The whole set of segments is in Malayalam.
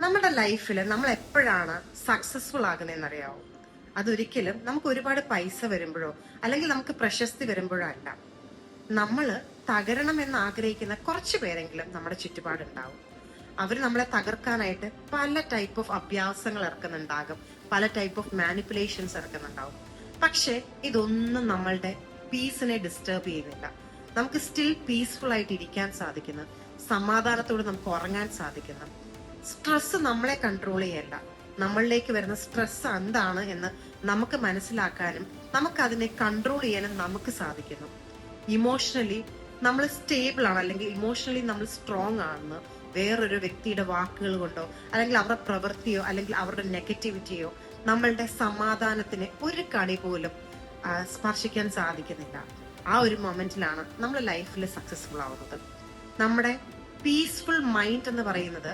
നമ്മുടെ ലൈഫിൽ നമ്മൾ എപ്പോഴാണ് സക്സസ്ഫുൾ ആകുന്നതെന്ന് അറിയാവോ? അതൊരിക്കലും നമുക്ക് ഒരുപാട് പൈസ വരുമ്പോഴോ അല്ലെങ്കിൽ നമുക്ക് പ്രശസ്തി വരുമ്പോഴോ അല്ല. നമ്മൾ തകരണം എന്ന് ആഗ്രഹിക്കുന്ന കുറച്ചു പേരെങ്കിലും നമ്മുടെ ചുറ്റുപാടുണ്ടാവും. അവർ നമ്മളെ തകർക്കാനായിട്ട് പല ടൈപ്പ് ഓഫ് അഭ്യാസങ്ങൾ ഇറക്കുന്നുണ്ടാകും, പല ടൈപ്പ് ഓഫ് മാനിപ്പുലേഷൻസ് ഇറക്കുന്നുണ്ടാവും. പക്ഷെ ഇതൊന്നും നമ്മളുടെ പീസിനെ ഡിസ്റ്റർബ് ചെയ്യുന്നില്ല. നമുക്ക് സ്റ്റിൽ പീസ്ഫുൾ ആയിട്ട് ഇരിക്കാൻ സാധിക്കുന്നു, സമാധാനത്തോടെ നമുക്ക് ഉറങ്ങാൻ സാധിക്കുന്നു. സ്ട്രെസ് നമ്മളെ കൺട്രോൾ ചെയ്യല്ല, നമ്മളിലേക്ക് വരുന്ന സ്ട്രെസ് എന്താണ് എന്ന് നമുക്ക് മനസ്സിലാക്കാനും നമുക്ക് അതിനെ കൺട്രോൾ ചെയ്യാനും നമുക്ക് സാധിക്കുന്നു. ഇമോഷണലി നമ്മൾ സ്റ്റേബിൾ ആണ് അല്ലെങ്കിൽ ഇമോഷണലി നമ്മൾ സ്ട്രോങ് ആണെന്ന് വേറൊരു വ്യക്തിയുടെ വാക്കുകൾ കൊണ്ടോ അല്ലെങ്കിൽ അവരുടെ പ്രവൃത്തിയോ അല്ലെങ്കിൽ അവരുടെ നെഗറ്റിവിറ്റിയോ നമ്മളുടെ സമാധാനത്തിന് ഒരു കണി പോലും സ്പർശിക്കാൻ സാധിക്കുന്നില്ല. ആ ഒരു മൊമെന്റിലാണ് നമ്മൾ ലൈഫിൽ സക്സസ്ഫുൾ ആവുന്നത്. നമ്മുടെ പീസ്ഫുൾ മൈൻഡ് എന്ന് പറയുന്നത്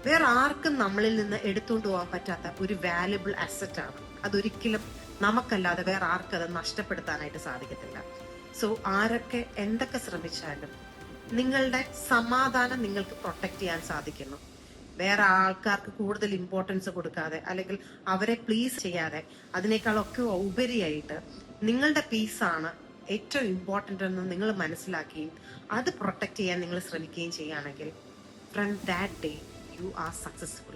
വേറെ ആർക്കും നമ്മളിൽ നിന്ന് എടുത്തുകൊണ്ട് പോകാൻ പറ്റാത്ത ഒരു വാല്യുബിൾ അസറ്റ് ആണ്. അതൊരിക്കലും നമുക്കല്ലാതെ വേറെ ആർക്കും അത് നഷ്ടപ്പെടുത്താനായിട്ട് സാധിക്കത്തില്ല. സോ ആരൊക്കെ എന്തൊക്കെ ശ്രമിച്ചാലും നിങ്ങളുടെ സമാധാനം നിങ്ങൾക്ക് പ്രൊട്ടക്ട് ചെയ്യാൻ സാധിക്കുന്നു. വേറെ ആൾക്കാർക്ക് കൂടുതൽ ഇമ്പോർട്ടൻസ് കൊടുക്കാതെ അല്ലെങ്കിൽ അവരെ പ്ലീസ് ചെയ്യാതെ അതിനേക്കാളൊക്കെ ഉപരിയായിട്ട് നിങ്ങളുടെ പീസാണ് ഏറ്റവും ഇമ്പോർട്ടൻ്റ് എന്ന് നിങ്ങൾ മനസ്സിലാക്കുകയും അത് പ്രൊട്ടക്ട് ചെയ്യാൻ നിങ്ങൾ ശ്രമിക്കുകയും ചെയ്യുകയാണെങ്കിൽ from that day you are successful.